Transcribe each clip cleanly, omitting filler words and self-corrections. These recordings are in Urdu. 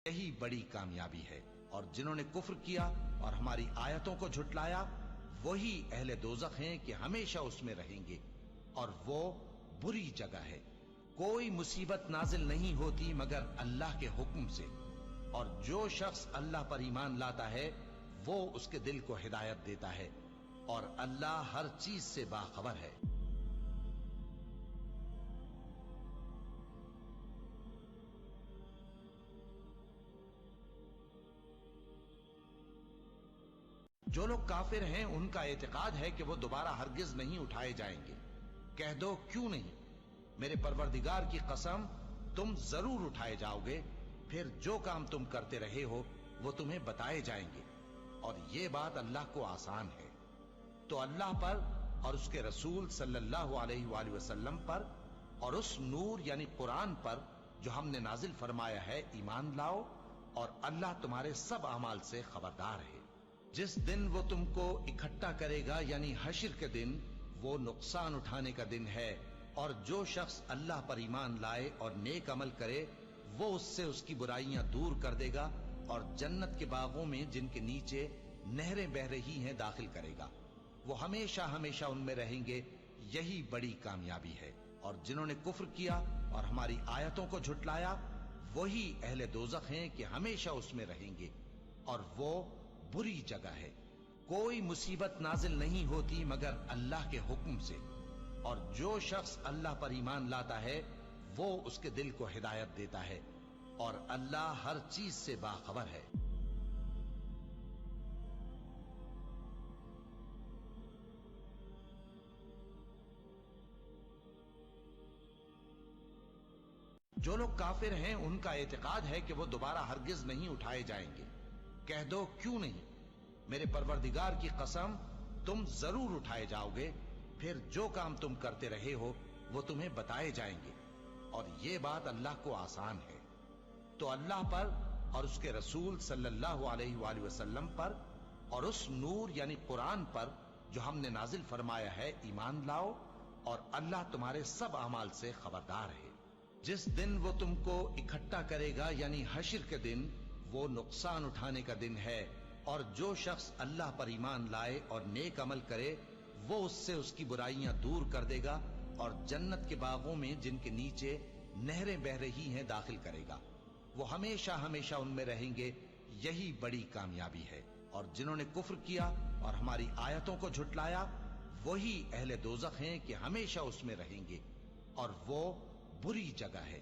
یہی بڑی کامیابی ہے، اور جنہوں نے کفر کیا اور ہماری آیتوں کو جھٹلایا وہی اہل دوزخ ہیں کہ ہمیشہ اس میں رہیں گے، اور وہ بری جگہ ہے۔ کوئی مصیبت نازل نہیں ہوتی مگر اللہ کے حکم سے، اور جو شخص اللہ پر ایمان لاتا ہے وہ اس کے دل کو ہدایت دیتا ہے، اور اللہ ہر چیز سے باخبر ہے۔ جو لوگ کافر ہیں ان کا اعتقاد ہے کہ وہ دوبارہ ہرگز نہیں اٹھائے جائیں گے۔ کہہ دو کیوں نہیں؟ میرے پروردگار کی قسم تم ضرور اٹھائے جاؤ گے، پھر جو کام تم کرتے رہے ہو وہ تمہیں بتائے جائیں گے، اور یہ بات اللہ کو آسان ہے۔ تو اللہ پر اور اس کے رسول صلی اللہ علیہ وآلہ وسلم پر اور اس نور یعنی قرآن پر جو ہم نے نازل فرمایا ہے ایمان لاؤ، اور اللہ تمہارے سب اعمال سے خبردار ہے۔ جس دن وہ تم کو اکٹھا کرے گا یعنی حشر کے دن، وہ نقصان اٹھانے کا دن ہے، اور جو شخص اللہ پر ایمان لائے اور نیک عمل کرے وہ اس سے اس کی برائیاں دور کر دے گا، اور جنت کے باغوں میں جن کے نیچے نہریں بہ رہی ہیں داخل کرے گا۔ وہ ہمیشہ ہمیشہ ان میں رہیں گے، یہی بڑی کامیابی ہے۔ اور جنہوں نے کفر کیا اور ہماری آیتوں کو جھٹلایا وہی اہل دوزخ ہیں کہ ہمیشہ اس میں رہیں گے، اور وہ بری جگہ ہے۔ کوئی مصیبت نازل نہیں ہوتی مگر اللہ کے حکم سے، اور جو شخص اللہ پر ایمان لاتا ہے وہ اس کے دل کو ہدایت دیتا ہے، اور اللہ ہر چیز سے باخبر ہے۔ جو لوگ کافر ہیں ان کا اعتقاد ہے کہ وہ دوبارہ ہرگز نہیں اٹھائے جائیں گے۔ کہہ دو کیوں نہیں؟ میرے پروردگار کی قسم تم ضرور اٹھائے جاؤ گے، پھر جو کام تم کرتے رہے ہو وہ تمہیں بتائے جائیں گے، اور یہ بات اللہ کو آسان ہے۔ تو اللہ پر اور اس کے رسول صلی اللہ علیہ وآلہ وسلم پر اور اس نور یعنی قرآن پر جو ہم نے نازل فرمایا ہے ایمان لاؤ، اور اللہ تمہارے سب اعمال سے خبردار ہے۔ جس دن وہ تم کو اکٹھا کرے گا یعنی حشر کے دن، وہ نقصان اٹھانے کا دن ہے، اور جو شخص اللہ پر ایمان لائے اور نیک عمل کرے وہ اس سے اس کی برائیاں دور کر دے گا، اور جنت کے باغوں میں جن کے نیچے نہریں بہ رہی ہیں داخل کرے گا۔ وہ ہمیشہ ہمیشہ ان میں رہیں گے، یہی بڑی کامیابی ہے۔ اور جنہوں نے کفر کیا اور ہماری آیتوں کو جھٹلایا وہی اہل دوزخ ہیں کہ ہمیشہ اس میں رہیں گے، اور وہ بری جگہ ہے۔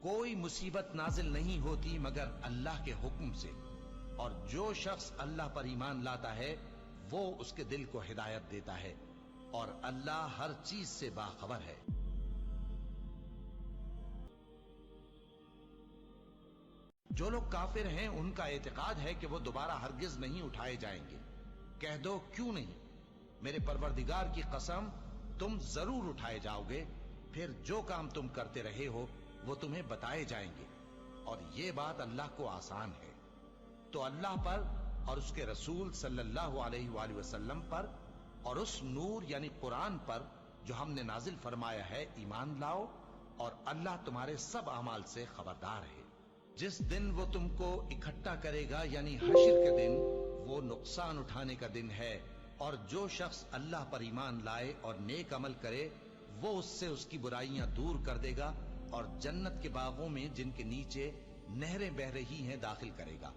کوئی مصیبت نازل نہیں ہوتی مگر اللہ کے حکم سے، اور جو شخص اللہ پر ایمان لاتا ہے وہ اس کے دل کو ہدایت دیتا ہے، اور اللہ ہر چیز سے باخبر ہے۔ جو لوگ کافر ہیں ان کا اعتقاد ہے کہ وہ دوبارہ ہرگز نہیں اٹھائے جائیں گے۔ کہہ دو کیوں نہیں؟ میرے پروردگار کی قسم تم ضرور اٹھائے جاؤ گے، پھر جو کام تم کرتے رہے ہو وہ تمہیں بتائے جائیں گے، اور یہ بات اللہ کو آسان ہے۔ تو اللہ پر اور اس کے رسول صلی اللہ علیہ وآلہ وسلم پر اور اس نور یعنی قرآن پر جو ہم نے نازل فرمایا ہے ایمان لاؤ، اور اللہ تمہارے سب اعمال سے خبردار ہے۔ جس دن وہ تم کو اکٹھا کرے گا یعنی حشر کے دن، وہ نقصان اٹھانے کا دن ہے، اور جو شخص اللہ پر ایمان لائے اور نیک عمل کرے وہ اس سے اس کی برائیاں دور کر دے گا، اور جنت کے باغوں میں جن کے نیچے نہریں بہ رہی ہیں داخل کرے گا۔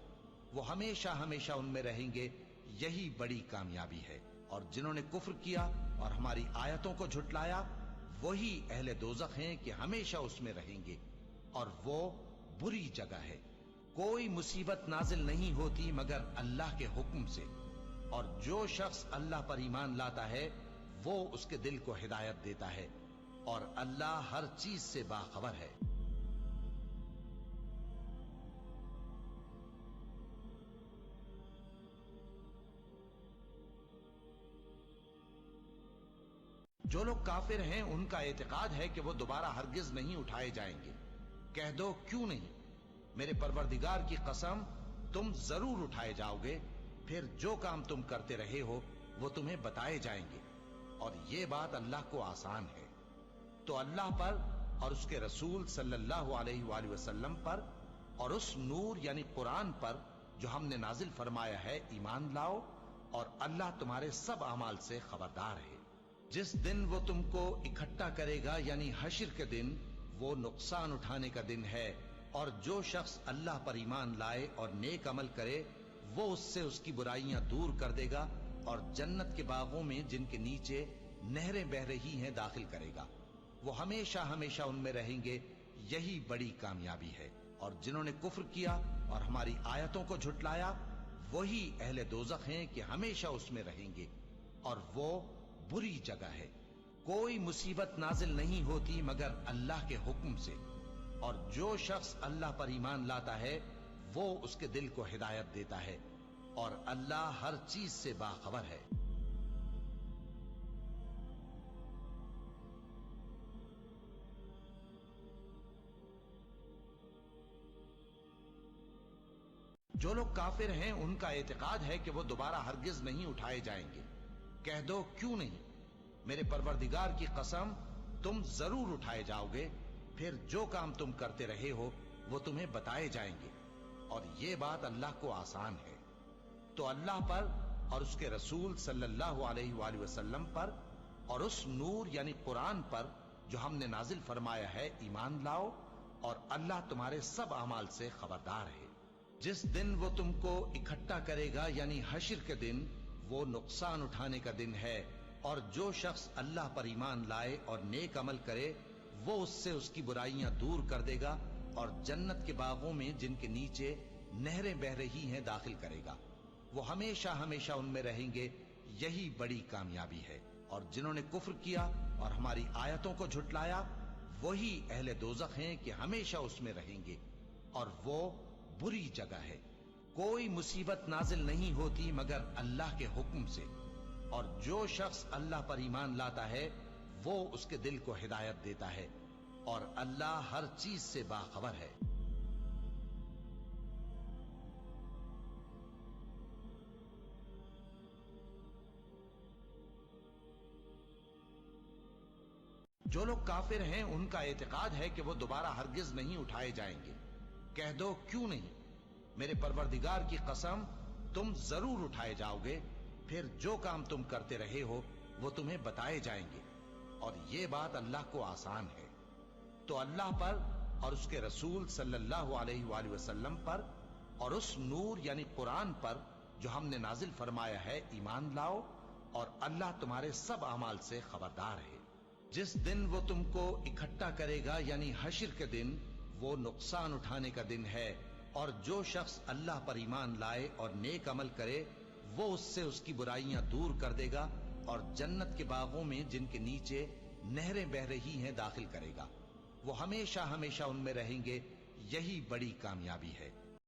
وہ ہمیشہ ہمیشہ ان میں رہیں گے، یہی بڑی کامیابی ہے۔ اور جنہوں نے کفر کیا اور ہماری آیتوں کو جھٹلایا وہی اہل دوزخ ہیں کہ ہمیشہ اس میں رہیں گے، اور وہ بری جگہ ہے۔ کوئی مصیبت نازل نہیں ہوتی مگر اللہ کے حکم سے، اور جو شخص اللہ پر ایمان لاتا ہے وہ اس کے دل کو ہدایت دیتا ہے، اور اللہ ہر چیز سے باخبر ہے۔ جو لوگ کافر ہیں ان کا اعتقاد ہے کہ وہ دوبارہ ہرگز نہیں اٹھائے جائیں گے۔ کہہ دو کیوں نہیں؟ میرے پروردگار کی قسم تم ضرور اٹھائے جاؤ گے، پھر جو کام تم کرتے رہے ہو وہ تمہیں بتائے جائیں گے، اور یہ بات اللہ کو آسان ہے۔ تو اللہ پر اور اس کے رسول صلی اللہ علیہ وآلہ وسلم پر اور اس نور یعنی قرآن پر جو ہم نے نازل فرمایا ہے ایمان لاؤ، اور اللہ تمہارے سب اعمال سے خبردار ہے۔ جس دن وہ تم کو اکٹھا کرے گا یعنی حشر کے دن، وہ نقصان اٹھانے کا دن ہے، اور جو شخص اللہ پر ایمان لائے اور نیک عمل کرے وہ اس سے اس کی برائیاں دور کر دے گا اور جنت کے باغوں میں جن کے نیچے نہریں بہ رہی ہیں داخل کرے گا۔ وہ ہمیشہ ہمیشہ ان میں رہیں گے، یہی بڑی کامیابی ہے۔ اور جنہوں نے کفر کیا اور ہماری آیتوں کو جھٹلایا وہی اہل دوزخ ہیں کہ ہمیشہ اس میں رہیں گے، اور وہ بری جگہ ہے۔ کوئی مصیبت نازل نہیں ہوتی مگر اللہ کے حکم سے، اور جو شخص اللہ پر ایمان لاتا ہے وہ اس کے دل کو ہدایت دیتا ہے، اور اللہ ہر چیز سے باخبر ہے۔ جو لوگ کافر ہیں ان کا اعتقاد ہے کہ وہ دوبارہ ہرگز نہیں اٹھائے جائیں گے۔ کہہ دو کیوں نہیں؟ میرے پروردگار کی قسم تم ضرور اٹھائے جاؤ گے، پھر جو کام تم کرتے رہے ہو وہ تمہیں بتائے جائیں گے، اور یہ بات اللہ کو آسان ہے۔ تو اللہ پر اور اس کے رسول صلی اللہ علیہ وآلہ وسلم پر اور اس نور یعنی قرآن پر جو ہم نے نازل فرمایا ہے ایمان لاؤ، اور اللہ تمہارے سب اعمال سے خبردار ہے۔ جس دن وہ تم کو اکٹھا کرے گا یعنی حشر کے دن، وہ نقصان اٹھانے کا دن ہے، اور جو شخص اللہ پر ایمان لائے اور نیک عمل کرے وہ اس سے اس کی برائیاں دور کر دے گا اور جنت کے باغوں میں جن کے نیچے نہریں بہ رہی ہیں داخل کرے گا۔ وہ ہمیشہ ہمیشہ ان میں رہیں گے، یہی بڑی کامیابی ہے۔ اور جنہوں نے کفر کیا اور ہماری آیتوں کو جھٹلایا وہی اہل دوزخ ہیں کہ ہمیشہ اس میں رہیں گے، اور وہ بری جگہ ہے۔ کوئی مصیبت نازل نہیں ہوتی مگر اللہ کے حکم سے، اور جو شخص اللہ پر ایمان لاتا ہے وہ اس کے دل کو ہدایت دیتا ہے، اور اللہ ہر چیز سے باخبر ہے۔ جو لوگ کافر ہیں ان کا اعتقاد ہے کہ وہ دوبارہ ہرگز نہیں اٹھائے جائیں گے۔ کہہ دو کیوں نہیں؟ میرے پروردگار کی قسم تم ضرور اٹھائے جاؤ گے، پھر جو کام تم کرتے رہے ہو وہ تمہیں بتائے جائیں گے، اور یہ بات اللہ کو آسان ہے۔ تو اللہ پر اور اس کے رسول صلی اللہ علیہ وآلہ وسلم پر اور اس نور یعنی قرآن پر جو ہم نے نازل فرمایا ہے ایمان لاؤ، اور اللہ تمہارے سب اعمال سے خبردار ہے۔ جس دن وہ تم کو اکٹھا کرے گا یعنی حشر کے دن، وہ نقصان اٹھانے کا دن ہے، اور جو شخص اللہ پر ایمان لائے اور نیک عمل کرے وہ اس سے اس کی برائیاں دور کر دے گا اور جنت کے باغوں میں جن کے نیچے نہریں بہ رہی ہیں داخل کرے گا۔ وہ ہمیشہ ہمیشہ ان میں رہیں گے، یہی بڑی کامیابی ہے۔